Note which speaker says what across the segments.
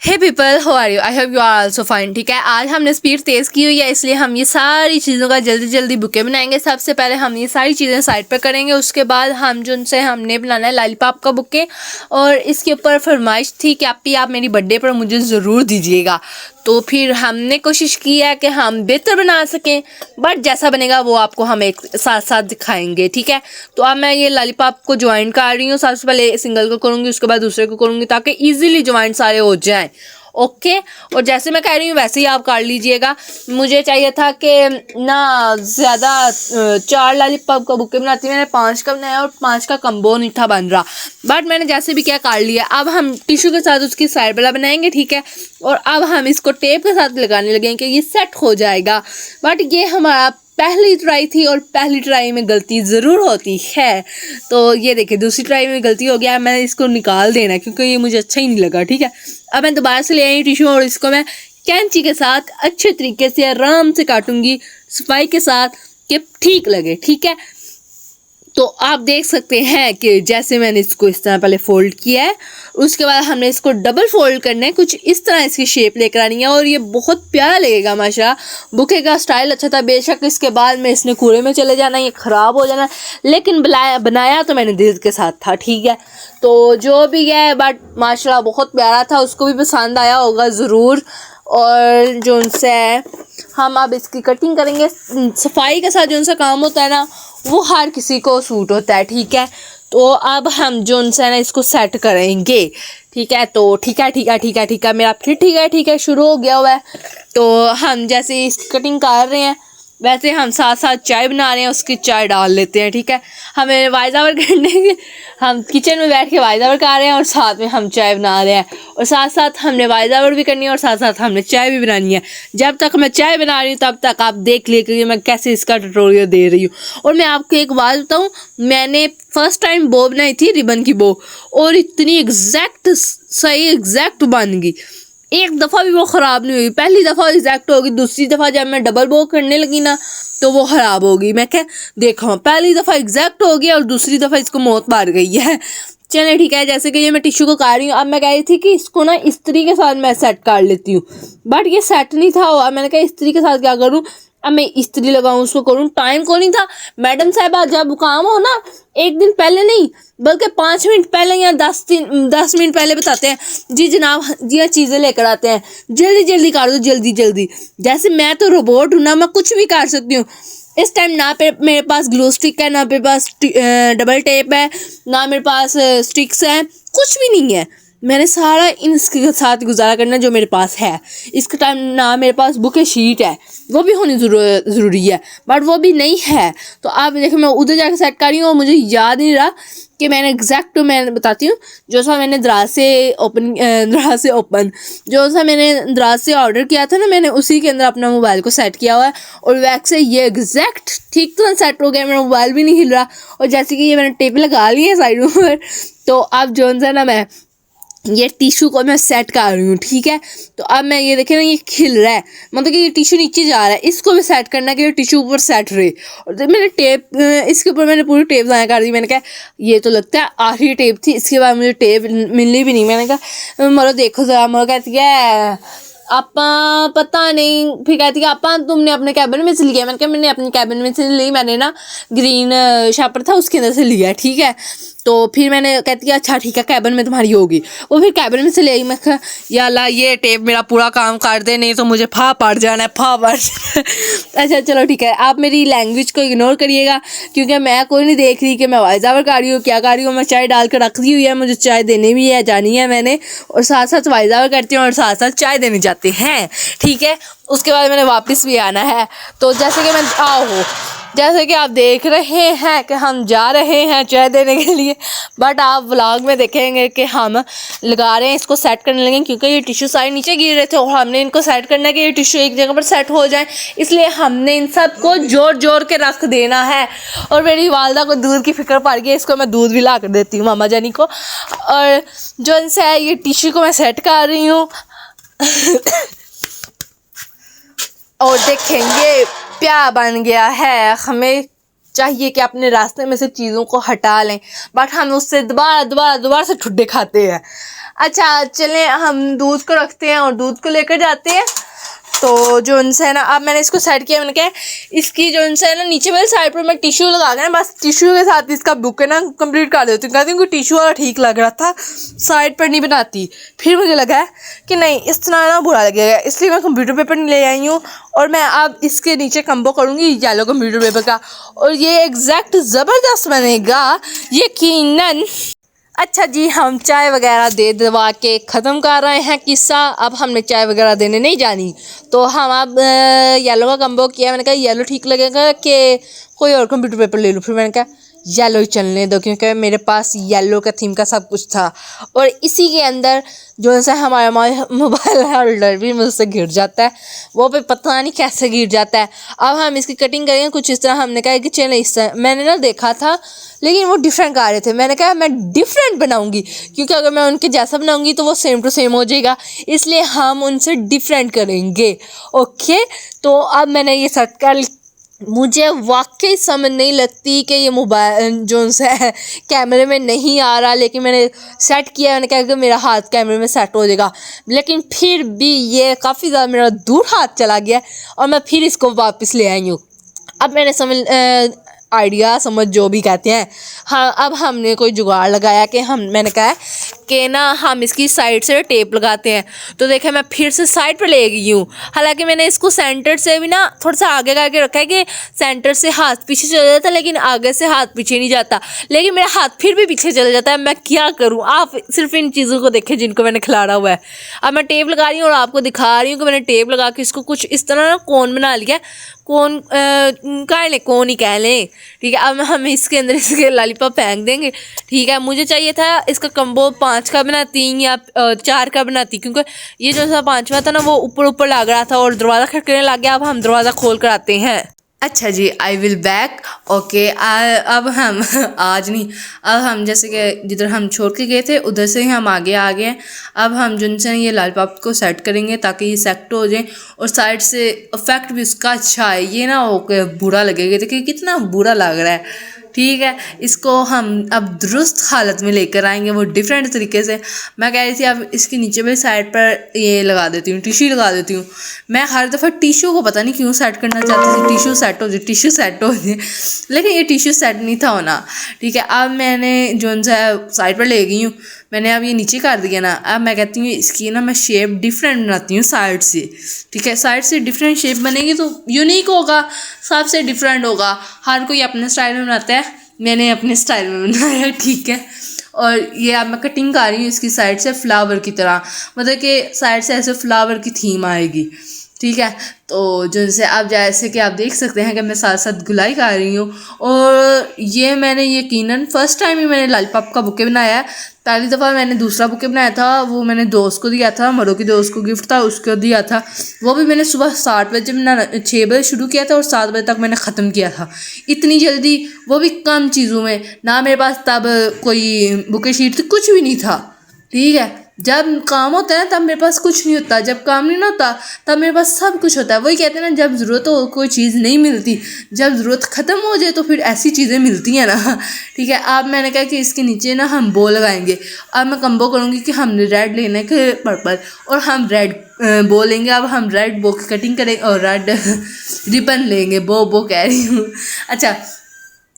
Speaker 1: Hey people, how are you? I hope you are also fine. ठीक है, आज हमने स्पीड तेज़ की हुई है, इसलिए हम ये सारी चीज़ों का जल्दी जल्दी बुके बनाएंगे। सबसे पहले हम ये सारी चीज़ें साइड पर करेंगे, उसके बाद हम जो उनसे हमने बनाना है लॉलीपॉप का बुके। और इसके ऊपर फरमाइश थी कि आप मेरी बर्थडे पर मुझे ज़रूर दीजिएगा, तो फिर हमने कोशिश की है कि हम बेहतर बना सकें, बट जैसा बनेगा वो आपको हम एक साथ साथ दिखाएंगे। ठीक है, तो अब मैं ये लॉलीपॉप को ज्वाइन कर रही हूँ। सबसे पहले सिंगल को करूँगी, उसके बाद दूसरे को करूँगी, ताकि ईजिली ज्वाइन सारे हो जाएं। ओके, और जैसे मैं कह रही हूँ वैसे ही आप कर लीजिएगा। मुझे चाहिए था कि ना ज़्यादा 4 लॉलीपॉप का बुके बनाती, मैंने 5 का बनाया और 5 का कम्बो नहीं था बन रहा, बट मैंने जैसे भी क्या कर लिया। अब हम टिश्यू के साथ उसकी साइड वाला बनाएंगे। ठीक है, और अब हम इसको टेप के साथ लगाने लगेंगे कि ये सेट हो जाएगा। बट ये हमारा पहली ट्राई थी और पहली ट्राई में गलती ज़रूर होती है। तो ये देखिए, दूसरी ट्राई में गलती हो गया, मैंने इसको निकाल देना है क्योंकि ये मुझे अच्छा ही नहीं लगा। ठीक है, अब मैं दोबारा से ले आई टिश्यू और इसको मैं कैंची के साथ अच्छे तरीके से आराम से काटूंगी, सफाई के साथ, कि ठीक लगे। ठीक है, तो आप देख सकते हैं कि जैसे मैंने इसको इस तरह पहले फोल्ड किया है, उसके बाद हमने इसको डबल फोल्ड करना है, कुछ इस तरह इसकी शेप लेकर आनी है और ये बहुत प्यारा लगेगा। माशाल्लाह, बुके का स्टाइल अच्छा था। बेशक इसके बाद में इसने कूड़े में चले जाना, ये ख़राब हो जाना, लेकिन बनाया तो मैंने दिल के साथ था। ठीक है, तो जो भी है, बट माशाल्लाह बहुत प्यारा था, उसको भी पसंद आया होगा ज़रूर। और जो उनसे हम अब इसकी कटिंग करेंगे। सफाई के साथ जो उनसे काम होता है ना, वो हर किसी को सूट होता है। ठीक है, तो अब हम जो उनसे ना इसको सेट करेंगे। ठीक है, तो ठीक है मेरा फिर ठीक है शुरू हो गया हुआ है। तो हम जैसे इस कटिंग कर रहे हैं, वैसे हम साथ साथ चाय बना रहे हैं, उसकी चाय डाल लेते हैं। ठीक है, हमें वाइज़ावर करने के, हम किचन में बैठ के वाइज़ावर कर रहे हैं और साथ में हम चाय बना रहे हैं, और साथ साथ हमने वाइज़ावर भी करनी है और साथ साथ हमने चाय भी बनानी है। जब तक मैं चाय बना रही हूँ तब तक आप देख लीजिए कि मैं कैसे इसका ट्यूटोरियल दे रही हूँ। और मैं आपको एक बात बताऊँ, मैंने फर्स्ट टाइम बो बनाई थी, रिबन की बो, और इतनी एग्जैक्ट बन गई। एक दफ़ा भी वो ख़राब नहीं हुई। पहली दफ़ा एग्जैक्ट होगी, दूसरी दफ़ा जब मैं डबल बो करने लगी ना तो वो ख़राब हो गई। मैं क्या देखो, पहली दफ़ा एग्जैक्ट हो गया और दूसरी दफ़ा इसको मौत मार गई है। चलिए ठीक है, जैसे कि ये मैं टिश्यू को काट रही हूँ। अब मैं कह रही थी कि इसको ना इस्त्री के साथ मैं सेट कर लेती हूँ, बट ये सेट नहीं था हुआ। मैंने कहा इस्त्री के साथ क्या करूँ, अब मैं इस्त्री लगाऊँ, उसको करूँ, टाइम को नहीं था। मैडम साहबा जब काम हो ना, एक दिन पहले नहीं बल्कि 5 मिनट पहले या 10 मिनट पहले बताते हैं, जी जनाब ये चीज़ें लेकर आते हैं, जल्दी जल्दी कर दो, जल्दी जल्दी। जैसे मैं तो रोबोट हूँ ना, मैं कुछ भी कर सकती हूँ। इस टाइम ना मेरे पास ग्लू स्टिक है, ना मेरे पास डबल टेप है, ना मेरे पास स्टिक्स हैं, कुछ भी नहीं है। मैंने सारा इनके साथ गुजारा करना जो मेरे पास है। इसके टाइम ना मेरे पास बुके शीट है, वो भी होनी ज़रूरी है, बट वो भी नहीं है। तो आप देखो, मैं उधर जाकर सेट कर रही हूँ और मुझे याद नहीं रहा कि मैंने एग्जैक्ट, मैं बताती हूँ, जो सा मैंने दराज से ओपन जो सा मैंने दराज से ऑर्डर किया था ना, मैंने उसी के अंदर अपना मोबाइल को सेट किया हुआ है, और वैसे ये एग्जैक्ट ठीक तो सेट हो गया। मेरा मोबाइल भी नहीं हिल रहा, और जैसे कि ये मैंने टेप लगा ली है साइडों पर। तो अब जो सा ना मैं ये टिश्यू को मैं सेट कर रही हूँ। ठीक है, तो अब मैं ये देखे ना, ये खिल रहा है, मतलब कि ये टिश्यू नीचे जा रहा है, इसको भी सेट करना है कि ये टिश्यू ऊपर सेट रहे। और जब मैंने टेप इसके ऊपर मैंने पूरी टेप ज़ाया कर दी। मैंने कहा ये तो लगता है आखिरी टेप थी, इसके बाद मुझे टेप मिलनी भी नहीं। मैंने कहा मरो देखो ज़रा, मरो कहती है आपा पता नहीं, फिर कहती है आपा तुमने अपने कैबिन में से लिया। मैंने कहा मैंने अपने कैबिन में से ली, मैंने ना ग्रीन शापर था उसके अंदर से लिया। ठीक है, तो फिर मैंने कहती है अच्छा ठीक है कैबिन में तुम्हारी होगी। वो फिर कैबिन में से ले आई। मैं कहा या अल्लाह ये टेप मेरा पूरा काम कर दे, नहीं तो मुझे फा पड़ जाना है। अच्छा चलो ठीक है, आप मेरी लैंग्वेज को इग्नोर करिएगा, क्योंकि मैं कोई नहीं देख रही कि मैं वाइज़ावर कर रही हूँ, क्या कर रही हूँ। मैं चाय डाल कर रख दी हुई है, मुझे चाय देने भी है, जानी है मैंने, और साथ साथ वाइज़ावर करती हूँ और साथ साथ चाय देने जाते हैं। ठीक है, उसके बाद मैंने वापस भी आना है। तो जैसे कि मैं जैसे कि आप देख रहे हैं कि हम जा रहे हैं चाय देने के लिए, बट आप व्लॉग में देखेंगे कि हम लगा रहे हैं, इसको सेट करने लगे, क्योंकि ये टिश्यू सारे नीचे गिर रहे थे और हमने इनको सेट करना है कि ये टिश्यू एक जगह पर सेट हो जाए, इसलिए हमने इन सब को जोड़ जोड़ के रख देना है। और मेरी वालदा को दूध की फिक्र पड़ गई, इसको मैं दूध भी ला कर देती हूँ मामा जानी को। और जो इनसे है ये टिश्यू को मैं सेट कर रही हूँ और देखेंगे प्यार बन गया है। हमें चाहिए कि अपने रास्ते में से चीज़ों को हटा लें, बट हम उससे दोबारा से ठुड्डे खाते हैं। अच्छा चलें, हम दूध को रखते हैं और दूध को लेकर जाते हैं। तो जो उनसे है ना, अब मैंने इसको सेट किया, मैंने कहा इसकी जो उनसे है ना नीचे वाली साइड पर मैं टिश्यू लगा के ना बस टिश्यू के साथ इसका बुक है ना कंप्लीट कर देती हूँ। कहती हूँ कि टिश्यू वाला ठीक लग रहा था, साइड पर नहीं बनाती। फिर मुझे लगा है कि नहीं इस तरह ना बुरा लगेगा, इसलिए मैं कंप्यूटर पेपर ले आई हूँ और मैं अब इसके नीचे कम्बो करूँगी येलो कंप्यूटर पेपर का, और ये एग्जैक्ट ज़बरदस्त बनेगा यकीनन। अच्छा जी, हम चाय वगैरह दे दवा के ख़त्म कर रहे हैं किस्सा। अब हमने चाय वगैरह देने नहीं जानी, तो हम अब येलो का कम्बो किया। मैंने कहा येलो ठीक लगेगा कि कोई और कंप्यूटर पेपर ले लूँ। फिर मैंने कहा येलो ही चलने दो, क्योंकि मेरे पास येलो का थीम का सब कुछ था। और इसी के अंदर जो है हमारा मोबाइल होल्डर भी मुझसे गिर जाता है, वो भी पता नहीं कैसे गिर जाता है। अब हम इसकी कटिंग करेंगे कुछ इस तरह। हमने कहा कि चलो इस तरह, मैंने ना देखा था लेकिन वो डिफरेंट कर रहे थे। मैंने कहा मैं डिफरेंट बनाऊंगी, क्योंकि अगर मैं उनके जैसा बनाऊंगी तो वो सेम टू सेम हो जाएगा, इसलिए हम उनसे डिफरेंट करेंगे। ओके, तो अब मैंने ये सेट कर, मुझे वाकई समझ नहीं लगती कि ये मोबाइल जो है कैमरे में नहीं आ रहा, लेकिन मैंने सेट किया। मैंने कहा कि मेरा हाथ कैमरे में सेट हो जाएगा, लेकिन फिर भी ये काफ़ी ज़्यादा मेरा दूर हाथ चला गया और मैं फिर इसको वापस ले आई हूँ। अब मैंने आइडिया समझ जो भी कहते हैं, हाँ अब हमने कोई जुगाड़ लगाया कि मैंने कहा कि ना हम इसकी साइड से टेप लगाते हैं। तो देखें मैं फिर से साइड पर ले गई हूँ, हालांकि मैंने इसको सेंटर से भी ना थोड़ा सा आगे करके रखा है कि सेंटर से हाथ पीछे चला जाता, लेकिन आगे से हाथ पीछे नहीं जाता, लेकिन मेरा हाथ फिर भी पीछे चला जाता है। मैं क्या करूँ, आप सिर्फ इन चीज़ों को देखें जिनको मैंने खिलाड़ा हुआ है। अब मैं टेप लगा रही हूँ और आपको दिखा रही हूँ कि मैंने टेप लगा के इसको कुछ इस तरह ना कोन बना लिया। कोन कोन ही कह लें, ठीक है। अब हम इसके अंदर इसके लॉलीपॉप फेंक देंगे, ठीक है। मुझे चाहिए था इसका कम्बो 5 का बनाती या 4 का बनाती, क्योंकि ये जो सा 5वां था ना वो ऊपर लग रहा था और दरवाज़ा खटकने लग गया। अब हम दरवाज़ा खोल कर आते हैं। अच्छा जी, आई विल बैक। ओके, अब हम आज नहीं, अब हम जैसे कि जिधर हम छोड़ के गए थे उधर से ही हम आगे आ गए हैं। अब हम जिनसे ये लॉलीपॉप को सेट करेंगे ताकि ये सेट हो जाए और साइड से इफेक्ट भी उसका अच्छा है, ये ना हो के बुरा लगेगा। देखिए कितना बुरा लग रहा है, ठीक है। इसको हम अब दुरुस्त हालत में लेकर आएंगे, वो डिफरेंट तरीके से। मैं कह रही थी अब इसके नीचे वाली साइड पर ये लगा देती हूँ, टिश्यू लगा देती हूँ। मैं हर दफ़ा टिश्यू को पता नहीं क्यों सेट करना चाहती थी, टिश्यू सेट हो जाए, लेकिन ये टिश्यू सेट नहीं था होना, ठीक है। अब मैंने जो साइड पर ले गई हूँ, मैंने अब ये नीचे कर दिया ना। अब मैं कहती हूँ इसकी ना मैं शेप डिफरेंट बनाती हूँ साइड से, ठीक है। साइड से डिफरेंट शेप बनेगी तो यूनिक होगा, सबसे डिफरेंट होगा। हर कोई अपने स्टाइल में बनाता है, मैंने अपने स्टाइल में बनाया, ठीक है। और ये अब मैं कटिंग कर रही हूँ इसकी साइड से फ्लावर की तरह, मतलब कि साइड से ऐसे फ्लावर की थीम आएगी, ठीक है। तो जिनसे आप जैसे कि आप देख सकते हैं कि मैं साथ साथ गुलाई कर रही हूँ। और ये मैंने यकीनन फर्स्ट टाइम ही मैंने लॉलीपॉप का बुके बनाया है। पहली दफ़ा मैंने दूसरा बुके बनाया था, वो मैंने दोस्त को दिया था, मरो की दोस्त को गिफ्ट था, उसको दिया था। वो भी मैंने सुबह 7 बजे 6 बजे शुरू किया था और 7 बजे तक मैंने ख़त्म किया था, इतनी जल्दी, वो भी कम चीज़ों में। ना मेरे पास तब कोई बुके शीट थी, कुछ भी नहीं था, ठीक है। जब काम होता है ना तब मेरे पास कुछ नहीं होता, जब काम नहीं ना होता तब मेरे पास सब कुछ होता है। वही कहते हैं ना, जब ज़रूरत हो कोई चीज़ नहीं मिलती, जब ज़रूरत ख़त्म हो जाए तो फिर ऐसी चीज़ें मिलती हैं ना, ठीक है। अब मैंने कहा कि इसके नीचे ना हम बो लगाएंगे। अब मैं कम्बो करूँगी कि हमने रेड लेना है पर्पल, और हम रेड बो लेंगे। अब हम रेड बो की कटिंग करेंगे और रेड रिबन लेंगे, बो कह रही हूँ, अच्छा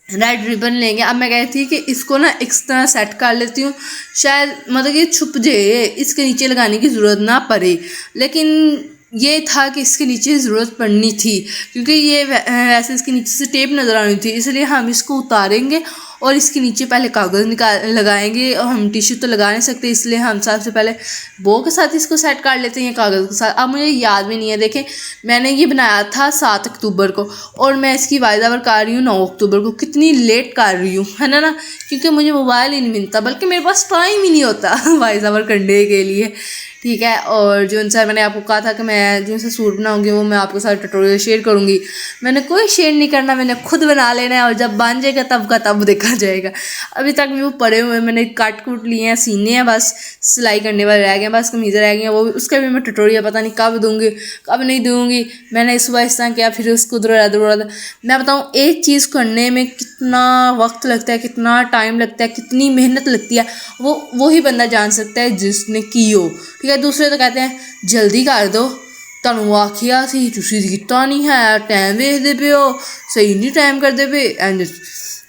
Speaker 1: रेड रिबन लेंगे। अब मैं कहती थी कि इसको ना इस तरह सेट कर लेती हूँ, शायद मतलब कि छुप जाए, इसके नीचे लगाने की ज़रूरत ना पड़े। लेकिन ये था कि इसके नीचे ज़रूरत पड़नी थी, क्योंकि ये वैसे इसके नीचे से टेप नज़र आनी थी, इसलिए हम इसको उतारेंगे और इसके नीचे पहले कागज़ लगाएंगे। और हम टिश्यू तो लगा नहीं सकते, इसलिए हम सबसे पहले बो के साथ इसको सेट कर लेते हैं कागज़ के साथ। अब मुझे याद भी नहीं है, देखें मैंने ये बनाया था 7 अक्टूबर को और मैं इसकी वाइदावर कर रही हूँ 9 अक्टूबर को। कितनी लेट कर रही हूँ, है ना, क्योंकि मुझे मोबाइल ही नहीं मिलता, बल्कि मेरे पास टाइम ही नहीं होता वाइदावर करने के लिए, ठीक है। और जो उनसे मैंने आपको कहा था कि मैं जो उनसे सूट बनाऊंगी वो मैं आपके साथ ट्यूटोरियल शेयर करूंगी, मैंने कोई शेयर नहीं करना, मैंने खुद बना लेना है और जब बन जाएगा तब का तब देखा जाएगा। अभी तक वो पड़े हुए मैंने काट कूट लिए हैं, सीने हैं, बस सिलाई करने वाले रह गए, बस कमीज़ें रह गई हैं, वो उसका भी मैं ट्यूटोरियल पता नहीं कब दूँगी कब नहीं दूँगी। मैंने सुबह इस तरह किया, फिर उसको उधर मैं बताऊँ एक चीज़ करने में कितना वक्त लगता है, कितना टाइम लगता है, कितनी मेहनत लगती है, वो ही बंदा जान सकता है जिसने की हो। ठीक है, दूसरे तो कहते हैं जल्दी कर दो, ਤੁਹਾਨੂੰ ਆਖਿਆ ਸੀ ਤੁਸੀਂ ਕੀਤਾ नहीं है, टाइम ਵੇਖਦੇ पे हो, सही नहीं टाइम करते पे। एंड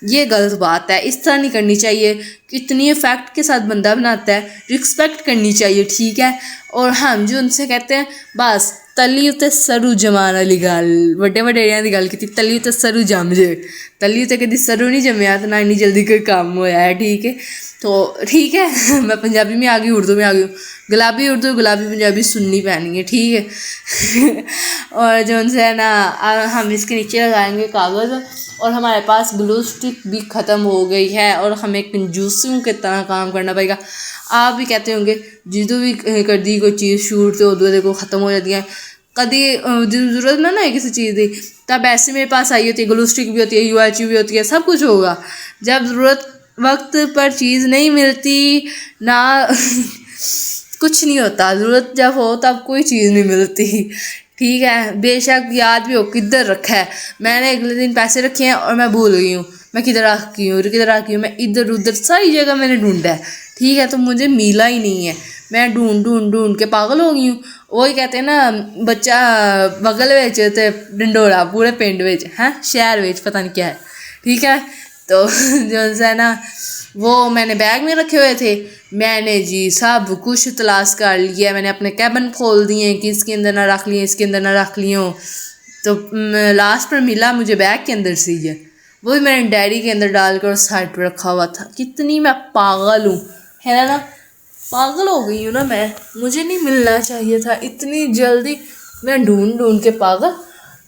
Speaker 1: ये गलत बात है, इस तरह नहीं करनी चाहिए। कितनी इफेक्ट के साथ बंदा बनाता है, रिस्पेक्ट करनी चाहिए। ठीक है, और हम जो उनसे कहते हैं बस तली उत्ते सरू जमान वाली गल, ਵੱਡੇ ਵਡੇਰਿਆਂ ਦੀ ਗੱਲ ਕੀਤੀ, तली उत्ते सरू जम जे, तली उत्ते कभी सरू नहीं जमया तो ना इन्नी जल्दी कोई काम होया है। ठीक है, तो ठीक है मैं पंजाबी में आ गई, उर्दू में आ गई हूँ, गुलाबी उर्दू गुलाबी पंजाबी सुननी पैनी है। ठीक है और जो उनसे है ना हम इसके नीचे लगाएंगे कागज़, और हमारे पास ग्लू स्टिक भी ख़त्म हो गई है और हमें कंजूसियों की तरह काम करना पड़ेगा। आप भी कहते होंगे जो भी कर दी कोई चीज़ शूट तो उदू देखो ख़त्म हो जाती है, कभी ज़रूरत ना है किसी चीज़ की, तब ऐसे मेरे पास आई होती है, ग्लू स्टिक भी होती है, UHU भी होती है, सब कुछ होगा। जब ज़रूरत वक्त पर चीज़ नहीं मिलती ना कुछ नहीं होता, ज़रूरत जब हो तब कोई चीज़ नहीं मिलती। ठीक है, बेशक याद भी हो किधर रखा है, मैंने अगले दिन पैसे रखे हैं और मैं भूल गई हूँ मैं किधर रखी हूँ, मैं इधर उधर सारी जगह मैंने ढूंढा है। ठीक है, तो मुझे मिला ही नहीं है, मैं ढूंढ के पागल हो गई हूँ। वही कहते हैं ना बच्चा बगल विच ते डंडोरा पूरे पिंड विच है, शहर विच पता नहीं क्या है। ठीक है, तो जो है ना वो मैंने बैग में रखे हुए थे, मैंने जी सब कुछ तलाश कर लिया, मैंने अपने कैबिन खोल दिए कि इसके अंदर ना रख लिए, इसके अंदर ना रख लियो, तो लास्ट पर मिला मुझे बैग के अंदर से ही, वही मैंने डायरी के अंदर डालकर साइड पर रखा हुआ था। कितनी मैं पागल हूँ, है ना, पागल हो गई हूँ ना मैं, मुझे नहीं मिलना चाहिए था इतनी जल्दी, मैं ढूंढ के पागल,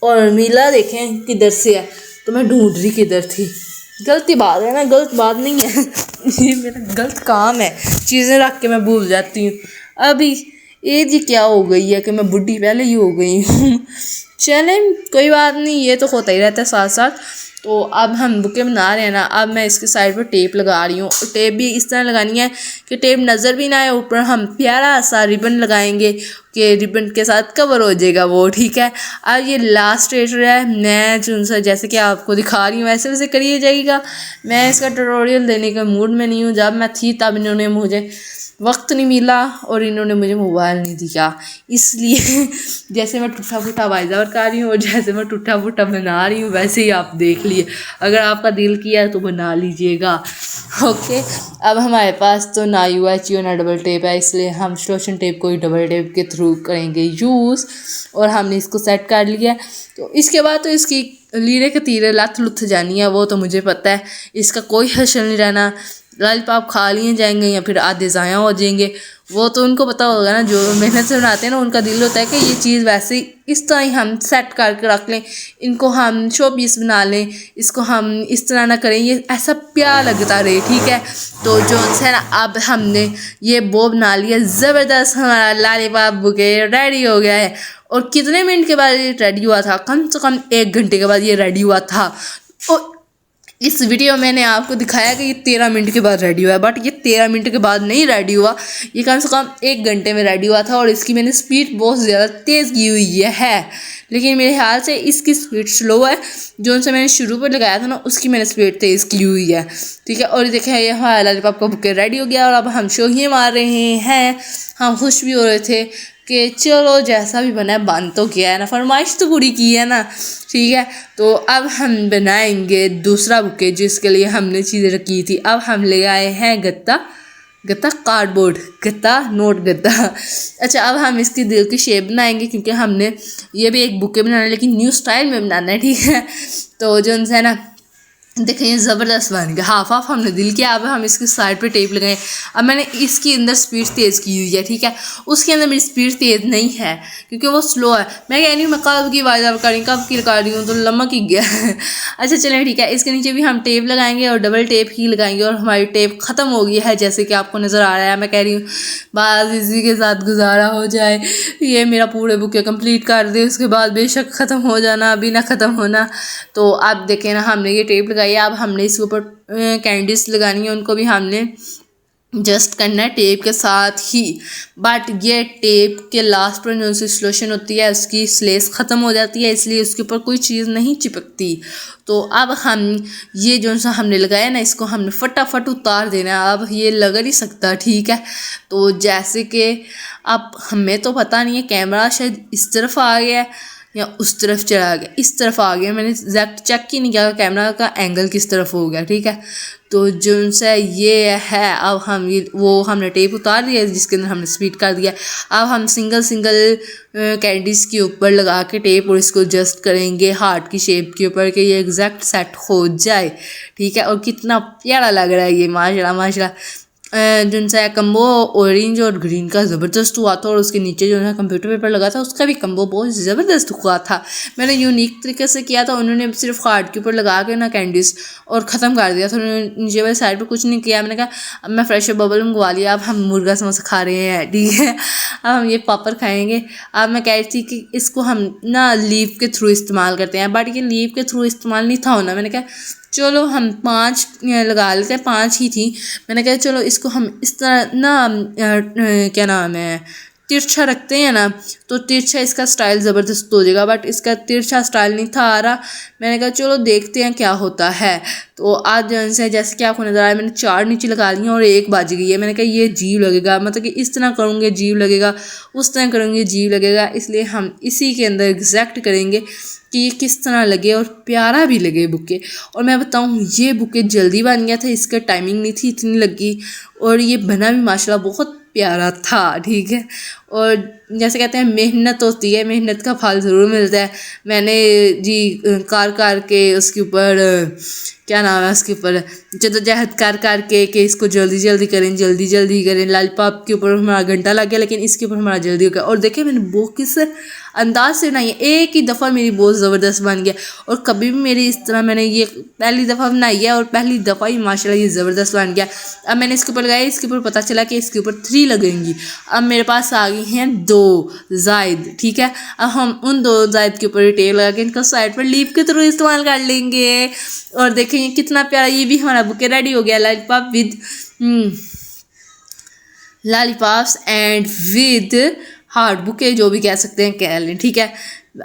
Speaker 1: और मिला देखें किधर से है, तो मैं ढूंढ रही किधर थी। गलती बात है ना, गलत बात नहीं है ये मेरा गलत काम है, चीज़ें रख के मैं भूल जाती हूँ। अभी एज ही क्या हो गई है कि मैं बुढ़ी पहले ही हो गई हूँ चलें कोई बात नहीं, ये तो होता ही रहता है साथ साथ। तो अब हम बुके बना रहे हैं ना, अब मैं इसके साइड पर टेप लगा रही हूँ, और टेप भी इस तरह लगानी है कि टेप नज़र भी ना आए, ऊपर हम प्यारा सा रिबन लगाएंगे कि रिबन के साथ कवर हो जाएगा वो। ठीक है, अब ये लास्ट स्टेज है, मैं जो जैसे कि आपको दिखा रही हूँ वैसे वैसे करिए जाइएगा। मैं इसका ट्यूटोरियल देने का मूड में नहीं हूँ, जब मैं थी तब इन्होंने मुझे वक्त नहीं मिला और इन्होंने मुझे मोबाइल नहीं दिया, इसलिए जैसे मैं टूटा फूटा वॉइस ओवर कर रही हूँ और जैसे मैं टूटा फूटा बना रही हूँ वैसे ही आप देख लिए, अगर आपका दिल किया तो बना लीजिएगा। ओके, अब हमारे पास तो ना UHU ना डबल टेप है, इसलिए हम स्लोशन टेप को ही डबल टेप के थ्रू करेंगे यूज़, और हमने इसको सेट कर लिया। तो इसके बाद तो इसकी लीरे के तीरे लथ लुथ जानी है, वो तो मुझे पता है, इसका कोई हशल नहीं रहना, लॉलीपॉप खा लिए जाएंगे या फिर आधे ज़ाया हो जाएंगे, वो तो उनको पता होगा ना, जो मेहनत से बनाते हैं ना, उनका दिल होता है कि ये चीज़ वैसे ही इस तरह ही हम सेट करके रख लें, इनको हम शो पीस बना लें, इसको हम इस तरह ना करें, ये ऐसा प्यार लगता रहे। ठीक है, तो जो है ना अब हमने ये बो बना लिया, ज़बरदस्त हमारा लॉलीपॉप बुके रेडी हो गया है। और कितने मिनट के बाद ये रेडी हुआ था, कम से कम 1 घंटे के बाद ये रेडी हुआ था। और इस वीडियो में मैंने आपको दिखाया कि ये 13 मिनट के बाद रेडी हुआ है, बट ये 13 मिनट के बाद नहीं रेडी हुआ, ये कम से कम 1 घंटे में रेडी हुआ था। और इसकी मैंने स्पीड बहुत ज़्यादा तेज़ की हुई है, लेकिन मेरे ख्याल से इसकी स्पीड स्लो है, जो उनसे मैंने शुरू पर लगाया था ना उसकी मैंने स्पीड तेज़ की हुई है। ठीक है, और देखें ये हमारा लॉलीपॉप का बुके रेडी हो गया, और अब हम शोहिए मार रहे हैं, हम खुश भी हो रहे थे कि चलो जैसा भी बना है बन तो गया है ना, फरमाइश तो पूरी की है ना। ठीक है, तो अब हम बनाएंगे दूसरा बुके, जिसके लिए हमने चीज़ें रखी थी। अब हम ले आए हैं गत्ता कार्डबोर्ड, गत्ता नोट गत्ता। अच्छा, अब हम इसकी दिल की शेप बनाएंगे, क्योंकि हमने ये भी एक बुके बनाना है लेकिन न्यू स्टाइल में बनाना है। ठीक है, तो जो है ना देखें ये ज़बरदस्त बन गया, हाफ हाफ हमने दिल किया। अब हम इसकी साइड पे टेप लगाएं। अब मैंने इसके अंदर स्पीड तेज़ की हुई है, ठीक है, उसके अंदर मेरी स्पीड तेज़ नहीं है क्योंकि वो स्लो है। मैं कह रही हूँ मैं कब की वायदा कर रही हूँ, कब की लगा रही हूँ, तो लमक ही गया अच्छा चलें ठीक है, इसके नीचे भी हम टेप लगाएंगे और डबल टेप ही लगाएंगे और हमारी टेप ख़त्म हो गई है जैसे कि आपको नज़र आ रहा है। मैं कह रही हूँ बस इसी के साथ गुजारा हो जाए, ये मेरा पूरे बुके कंप्लीट कर दे, उसके बाद बेशक ख़त्म हो जाना, अभी ना ख़त्म होना। तो आप देखें ना, हमने ये टेप लगाई है। अब हमने इसके ऊपर कैंडीज लगानी है, उनको भी हमने जस्ट करना है टेप के साथ ही। बट ये टेप के लास्ट पर जो सी सॉल्यूशन होती है उसकी स्लेस ख़त्म हो जाती है, इसलिए उसके ऊपर कोई चीज़ नहीं चिपकती। तो अब हम ये जो सा हमने लगाया ना, इसको हमने फटाफट उतार देना है। अब ये लग नहीं सकता, ठीक है। तो जैसे कि अब हमें तो पता नहीं है, कैमरा शायद इस तरफ आ गया या उस तरफ चला गया, इस तरफ आ गया, मैंने एग्जैक्ट चेक ही नहीं किया कैमरा का एंगल किस तरफ हो गया, ठीक है। तो जो सा ये है, अब हम ये वो हमने टेप उतार दिया जिसके अंदर हमने स्पीड कर दिया। अब हम सिंगल सिंगल कैंडीज़ के ऊपर लगा के टेप और इसको जस्ट करेंगे हार्ट की शेप के ऊपर कि ये एग्जैक्ट सेट हो जाए, ठीक है। और कितना प्यारा लग रहा है ये, माशाल्लाह माशाल्लाह। जो सा कम्बो ऑरेंज और ग्रीन का ज़बरदस्त हुआ था और उसके नीचे जो है कंप्यूटर पेपर लगा था उसका भी कम्बो बहुत ज़बरदस्त हुआ था। मैंने यूनिक तरीके से किया था, उन्होंने सिर्फ हार्ट के ऊपर लगा के ना कैंडीज़ और ख़त्म कर दिया था, उन्होंने नीचे वाली साइड पर कुछ नहीं किया। मैंने कहा अब मैं फ्रेश बबल मंगवा लिया, अब हम मुर्गा समोसा खा रहे हैं, ठीक है। अब हम ये पापड़ खाएँगे। अब मैं कह रही थी कि इसको हम ना लीव के थ्रू इस्तेमाल करते हैं, बट ये लीव के थ्रू इस्तेमाल नहीं था होना। मैंने कहा चलो हम 5 लगा लेते हैं, 5 ही थी। मैंने कहा चलो इसको हम इस तरह ना क्या नाम है, तिरछा रखते हैं ना, तो तिरछा इसका स्टाइल ज़बरदस्त हो जाएगा। बट इसका तिरछा स्टाइल नहीं था आ रहा। मैंने कहा चलो देखते हैं क्या होता है। तो आज से जैसे कि आपको नज़र आया, मैंने 4 नीचे लगा ली हैं और 1 बाजी गई है। मैंने कहा ये अजीब लगेगा, मतलब कि इस तरह करूँगे अजीब लगेगा, उस तरह करूँगे अजीब लगेगा, इसलिए हम इसी के अंदर एग्जैक्ट करेंगे कि ये किस तरह लगे और प्यारा भी लगे बुके। और मैं बताऊँ ये बुके जल्दी बन गया था, इसका टाइमिंग नहीं थी इतनी लगी, और ये बना भी माशाल्लाह बहुत प्यारा था, ठीक है। और जैसे कहते हैं मेहनत होती है, मेहनत का फल ज़रूर मिलता है। मैंने जी कार के उसके ऊपर क्या नाम है, उसके ऊपर जद्दोजहद कर के कि इसको जल्दी जल्दी करें। लॉलीपॉप के ऊपर हमारा घंटा लग गया, लेकिन इसके ऊपर हमारा जल्दी हो गया। और देखिए मैंने वो किस अंदाज से बनाई है, एक ही दफ़ा मेरी बहुत ज़बरदस्त बन गया। और कभी भी मेरी इस तरह मैंने ये पहली दफ़ा बनाई है और पहली दफ़ा ही माशाल्लाह ये ज़बरदस्त बन गया। अब मैंने इसके ऊपर लगाया, इसके ऊपर पता चला कि इसके ऊपर 3 लगेंगी। अब मेरे पास आ गई हैं 2 जायद, ठीक है। अब हम उन 2 जायद के ऊपर टेप लगा के इनका साइड पर लीफ के थ्रू इस्तेमाल कर लेंगे। और देखेंगे कितना प्यारा, ये भी हमारा बुके रेडी हो गया, lollipop with lollipops and with heart bouquet, जो भी कह सकते हैं कह लें, ठीक है।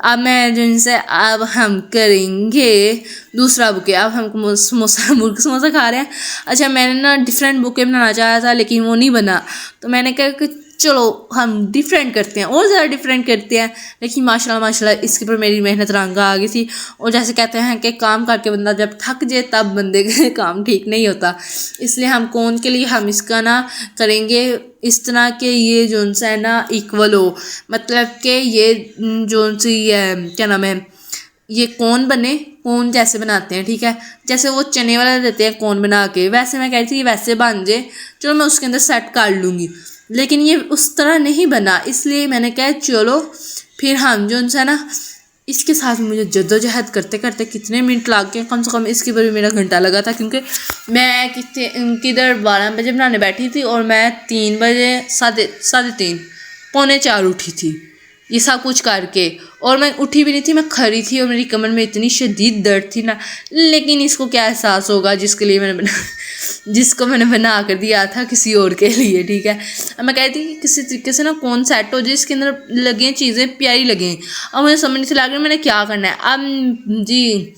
Speaker 1: अब मैं जिनसे अब हम करेंगे दूसरा बुके। अब हम समोसा मुर्गा समोसा खा रहे हैं। अच्छा मैंने ना डिफरेंट बुके बनाना चाहा था लेकिन वो नहीं बना, तो मैंने कहा कि चलो हम डिफरेंट करते हैं और ज़्यादा डिफरेंट करते हैं। लेकिन माशाल्लाह इसके ऊपर मेरी मेहनत रंग आ गई थी। और जैसे कहते हैं कि काम करके बंदा जब थक जाए तब बंदे का काम ठीक नहीं होता, इसलिए हम कौन के लिए हम इसका ना करेंगे इस तरह के ये जो सा है ना इक्वल हो, मतलब कि ये जो सी क्या नाम है, ये कौन बने, कौन जैसे बनाते हैं, ठीक है। जैसे वो चने वाला देते हैं कौन बना के, वैसे मैं कह रही थी वैसे बन जाए, चलो मैं उसके अंदर सेट कर लूँगी। लेकिन ये उस तरह नहीं बना, इसलिए मैंने कहा चलो फिर हम जो है ना इसके साथ मुझे जद्दोजहद करते करते कितने मिनट लग गए, कम से कम इसके ऊपर भी मेरा घंटा लगा था। क्योंकि मैं किधर 12 बजे बनाने बैठी थी और मैं 3 बजे साढ़े 3 पौने 4 उठी थी ये सब कुछ करके। और मैं उठी भी नहीं थी, मैं खड़ी थी और मेरी कमर में इतनी शदीद दर्द थी ना। लेकिन इसको क्या एहसास होगा जिसको मैंने बना कर दिया था किसी और के लिए, ठीक है। अब मैं कहती कि किसी तरीके से ना कौन सेट हो जिसके अंदर लगे चीज़ें प्यारी लगें। अब मुझे समझ नहीं लग रहा मैंने क्या करना है। अब जी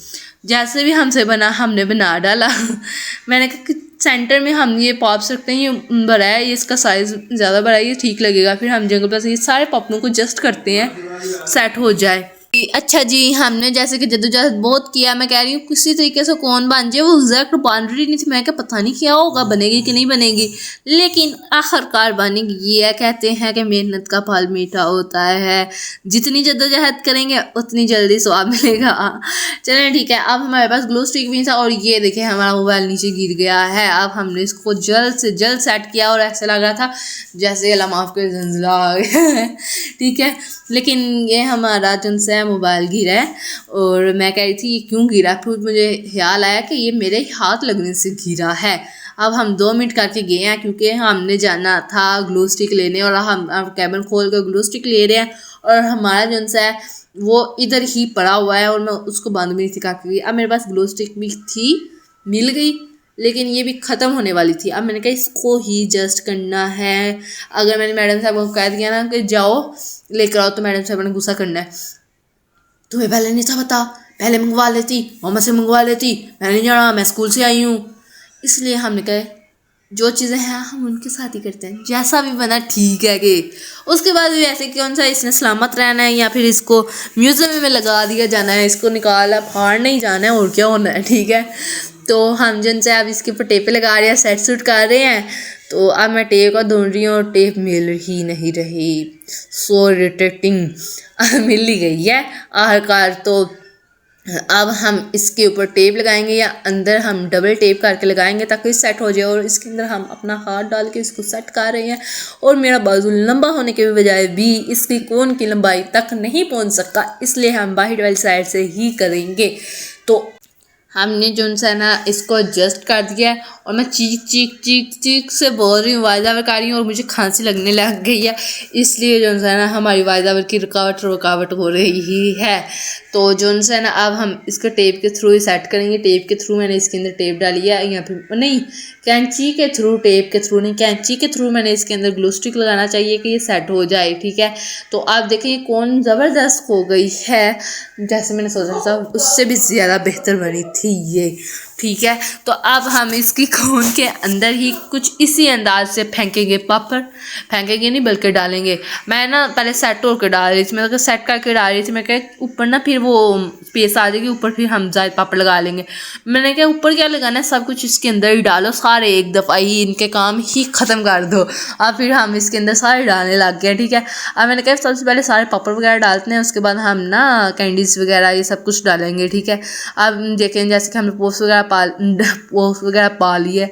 Speaker 1: जैसे भी हमसे बना हमने बना डाला मैंने कहा कि सेंटर में हम ये पॉप्स रखते हैं, ये बड़ा है, ये इसका साइज़ ज़्यादा बड़ा है, ये ठीक लगेगा। फिर हम जंगल पास ये सारे पॉपों को जस्ट करते हैं सेट हो जाए। अच्छा जी, हमने जैसे कि जद्दोजहद बहुत किया, मैं कह रही हूँ किसी तरीके से कौन बन जाए, वो एग्जैक्ट बन रही नहीं थी। मैं क्या पता नहीं क्या होगा, बनेगी कि नहीं बनेगी, लेकिन आखिरकार बनेगी। ये कहते हैं कि मेहनत का फल मीठा होता है, जितनी जद्दोजहद करेंगे उतनी जल्दी स्वाद मिलेगा। चलें ठीक है, अब हमारे पास ग्लो स्टिक भी था और ये देखें हमारा मोबाइल नीचे गिर गया है। अब हमने इसको जल्द से जल्द सेट किया और ऐसे लग रहा था जैसे अल्लाह माफ़ के जंजला आ गया है, ठीक है। लेकिन ये हमारा जिनसे मोबाइल गिरा है और मैं कह रही थी ये क्यों गिरा, फिर मुझे ख्याल आया कि ये मेरे हाथ लगने से गिरा है। अब हम 2 मिनट करके गए हैं क्योंकि हमने जाना था ग्लू स्टिक लेने और हम अब कैबिन खोल कर ग्लू स्टिक ले रहे हैं और हमारा जिनसा है वो इधर ही पड़ा हुआ है और मैं उसको बंद भी नहीं थी काफ़ी। अब मेरे पास ग्लू स्टिक भी थी, मिल गई, लेकिन ये भी ख़त्म होने वाली थी। अब मैंने कहा इसको ही जस्ट करना है। अगर मैंने मैडम साहब को कह दिया ना कि जाओ लेकर आओ तो मैडम साहब ने गुस्सा करना है, तुम्हें पहले नहीं था पता, पहले मंगवा लेती, मामा से मंगवा लेती, मैं नहीं जाना, मैं स्कूल से आई हूँ। इसलिए हमने कहा जो चीज़ें हैं हम उनके साथ ही करते हैं, जैसा भी बना ठीक है। कि उसके बाद भी ऐसे कौन सा इसने सलामत रहना है या फिर इसको म्यूज़ियम में लगा दिया जाना है, इसको निकाला फाड़ नहीं जाना है और क्या होना है, ठीक है। तो हम जिनसे अब इसके ऊपर टेप लगा रहे हैं, सेट सूट कर रहे हैं। तो अब मैं टेप का ढूंढ रही हूँ और टेप मिल ही नहीं रही, सो इरिटेटिंग। मिल ही गई है आखिरकार। तो अब हम इसके ऊपर टेप लगाएंगे या अंदर हम डबल टेप करके लगाएंगे ताकि सेट हो जाए। और इसके अंदर हम अपना हाथ डाल के इसको सेट कर रहे हैं और मेरा बाजू लंबा होने के बजाय भी इसकी कोन की लंबाई तक नहीं पहुंच सकता, इसलिए हम बाहर वाली साइड से ही करेंगे। तो हमने जो है ना इसको एडजस्ट कर दिया है और मैं चीख चीख चीख चीख से बोल रही हूँ, वाइजावर कर रही हूँ और मुझे खांसी लगने लग गई है, इसलिए जो है ना हमारी वाइजावर की रुकावट हो रही है। तो जो है ना अब हम इसको टेप के थ्रू ही सेट करेंगे। टेप के थ्रू मैंने इसके अंदर टेप डाली है, या फिर नहीं कैंची के थ्रू, टेप के थ्रू नहीं कैंची के थ्रू मैंने इसके अंदर ग्लू स्टिक लगाना चाहिए कि ये सेट हो जाए, ठीक है। तो आप देखें ये कौन ज़बरदस्त हो गई है, जैसे मैंने सोचा था उससे भी ज़्यादा बेहतर बनी थी ये, ठीक है। तो अब हम इसकी कोन के अंदर ही कुछ इसी अंदाज से फेंकेंगे पापड़, फेंकेंगे नहीं बल्कि डालेंगे। मैं ना पहले सेट होकर डाल रही थी, मैं तो सेट करके डाल रही थी, मैं कहा ऊपर ना फिर वो स्पेस आ जाएगी, ऊपर फिर हम जाए पापड़ लगा लेंगे। मैंने कहा ऊपर क्या लगाना है, सब कुछ इसके अंदर ही डालो, सारे एक दफ़ा ही इनके काम ही ख़त्म कर दो। अब फिर हम इसके अंदर सारे डालने लग गए, ठीक है। अब मैंने कहा सबसे पहले सारे पापड़ वगैरह डालते हैं, उसके बाद हम ना कैंडीज़ वगैरह ये सब कुछ डालेंगे, ठीक है। अब देखें जैसे कि हमने पोस्ट वगैरह पा ली है।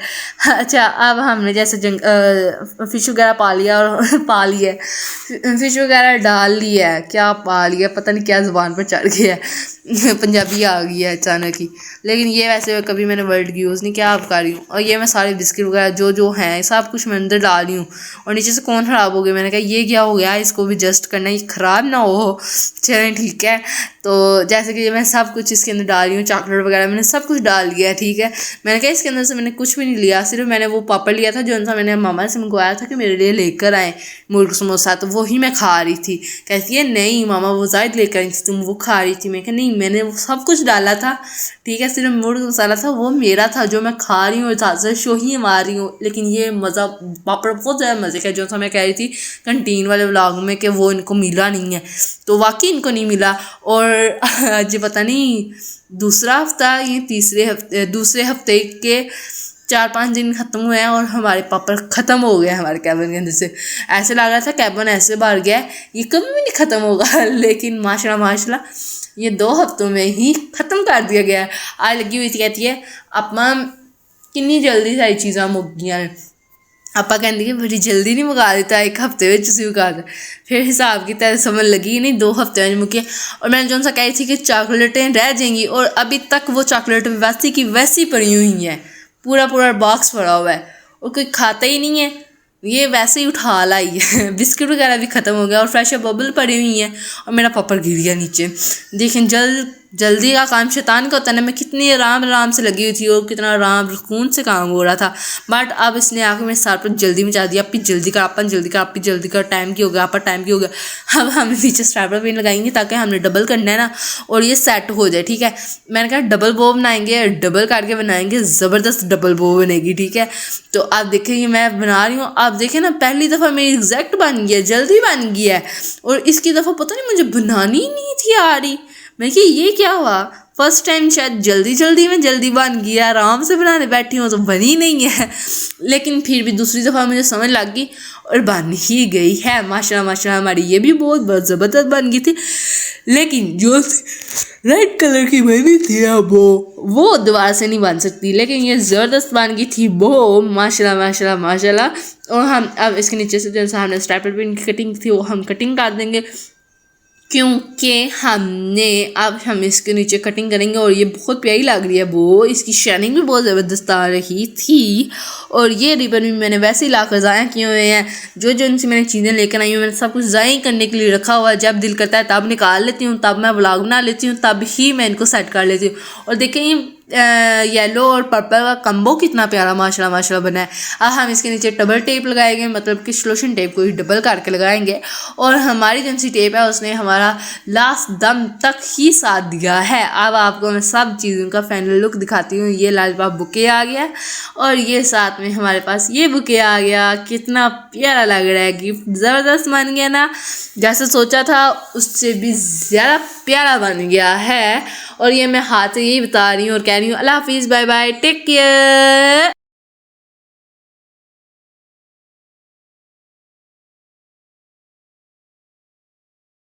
Speaker 1: अच्छा अब हमने जैसे फ़िश वगैरह पा लिया और पा लिया फ़िश वगैरह डाल लिया है, क्या पा लिया पता नहीं क्या ज़ुबान पर चढ़ गया है, पंजाबी आ गई है अचानक ही। लेकिन ये वैसे कभी मैंने वर्ड यूज़ नहीं किया, आप कर रही हूँ। और ये मैं सारे बिस्किट वगैरह जो हैं सब कुछ मैं अंदर डाल रही हूँ और नीचे से कौन ख़राब हो गया, मैंने कहा ये क्या हो गया, इसको भी जस्ट करना, ये ख़राब ना हो। चलें ठीक है। तो जैसे कि मैं सब कुछ इसके अंदर डाल रही हूँ, चॉकलेट वगैरह मैंने सब कुछ डाल दिया है, ठीक है। मैंने कहा इसके अंदर से मैंने कुछ भी नहीं लिया, सिर्फ मैंने वो पापड़ लिया था जो सा मैंने मामा से मंगवाया था कि मेरे लिए लेकर आए मुर्ग समोसा, तो वही मैं खा रही थी। कहती है नहीं मामा वो जायद लेकर आई थी, तुम वो खा रही थी। मैं कहा नहीं मैंने वो सब कुछ डाला था, ठीक है, सिर्फ मुर्ग मसाला था वो मेरा था जो मैं खा रही हूँ और ज़्यादा शो ही मार रही हूँ। लेकिन ये मज़ा पापड़ बहुत ज़्यादा मज़े का, जो सा मैं कह रही थी कंटीन वाले व्लॉग में कि वो इनको मिला नहीं है, तो वाकई इनको नहीं मिला। और आज पता नहीं दूसरा हफ्ता ये दूसरे हफ्ते के 4-5 दिन ख़त्म हुए हैं और हमारे पापड़ ख़त्म हो गए हमारे कैबिन के अंदर से। ऐसे लग रहा था कैबिन ऐसे भर गया है ये कभी भी नहीं ख़त्म होगा, लेकिन माशाल्लाह ये 2 हफ्तों में ही ख़त्म कर दिया गया है। आज लगी हुई थी कहती है अपना कितनी जल्दी सारी चीज़ां मुक गई। आपा कहती बड़ी जल्दी नहीं मुका देता, 1 हफ्ते में तुम मुका दे। फिर हिसाब की तरह समझ लगी नहीं 2 हफ्ते में मुकी। और मैंने जो सा कही थी कि चॉकलेटें रह जाएंगी और अभी तक वो चॉकलेट वैसी की वैसी पड़ी हुई हैं, पूरा बॉक्स पड़ा हुआ है और कोई खाता ही नहीं है, ये वैसे ही उठा लाई है। बिस्किट वगैरह भी ख़त्म हो गया और फ्रेश बबल पड़ी हुई हैं और मेरा पापड़ गिर गया नीचे। देखें
Speaker 2: जल्दी का काम शैतान का होता है ना। मैं कितनी आराम से लगी हुई थी और कितना आराम सुकून से काम हो रहा था, बट अब इसने आके मेरे सर पर जल्दी मचा दिया। अपनी जल्दी कर, अपन जल्दी कर, अपनी जल्दी कर, टाइम की हो गया, अपन टाइम की हो गया। अब हम नीचे स्ट्रैपलर पिन लगाएंगे ताकि हमने डबल करना है ना और ये सेट हो जाए, ठीक है। मैंने कहा डबल बो बनाएंगे, डबल करके बनाएंगे, ज़बरदस्त डबल बो बनेगी, ठीक है। तो आप देखेंगे मैं बना रही हूँ, आप देखें ना पहली दफ़ा मेरी एग्जैक्ट बन गया, जल्दी बन गया है। और इसकी दफ़ा पता नहीं मुझे बनानी ही नहीं थी आ रही। मैं कि ये क्या हुआ, फर्स्ट टाइम शायद जल्दी में जल्दी बन गया, आराम से बनाने बैठी हूँ तो बनी नहीं है। लेकिन फिर भी दूसरी दफ़ा मुझे समझ लग गई और बन ही गई है माशाल्लाह। हमारी ये भी बहुत ज़बरदस्त बन गई थी। लेकिन जो रेड कलर की बनी थी वो दोबारा से नहीं बन सकती, लेकिन ये ज़बरदस्त बन गई थी वो माशाल्लाह। और हम अब इसके नीचे से जो हमने स्ट्रैपलर पिन की कटिंग थी वो हम कटिंग कर देंगे, क्योंकि हम इसके नीचे कटिंग करेंगे। और ये बहुत प्यारी लग रही है वो, इसकी शाइनिंग भी बहुत ज़बरदस्त आ रही थी। और ये रिबन भी मैंने वैसे ही लाकर ज़ाया किए हुए हैं। जो इनसे मैंने चीज़ें लेकर आई हूँ मैंने सब कुछ ज़ाया करने के लिए रखा हुआ है। जब दिल करता है तब निकाल लेती हूँ, तब मैं व्लॉग बना लेती हूँ, तब ही मैं इनको सेट कर लेती हूँ। और देखें येलो और पर्पल का कम्बो कितना प्यारा माशाल्लाह बना है। अब हम इसके नीचे डबल टेप लगाएंगे, मतलब कि सॉल्यूशन टेप को ही डबल करके लगाएंगे। और हमारी जो सी टेप है उसने हमारा लास्ट दम तक ही साथ दिया है। अब आपको मैं सब चीज़ों का फाइनल लुक दिखाती हूँ। ये लाजवाब बुके आ गया और ये साथ में हमारे पास ये बुके आ गया। कितना प्यारा लग रहा है, गिफ्ट ज़बरदस्त बन गया ना, जैसे सोचा था उससे भी ज़्यादा प्यारा बन गया है। और ये मैं हाथ से यही बता रही हूँ और कह रही हूँ अल्लाह हाफिज़, बाय बाय, टेक केयर।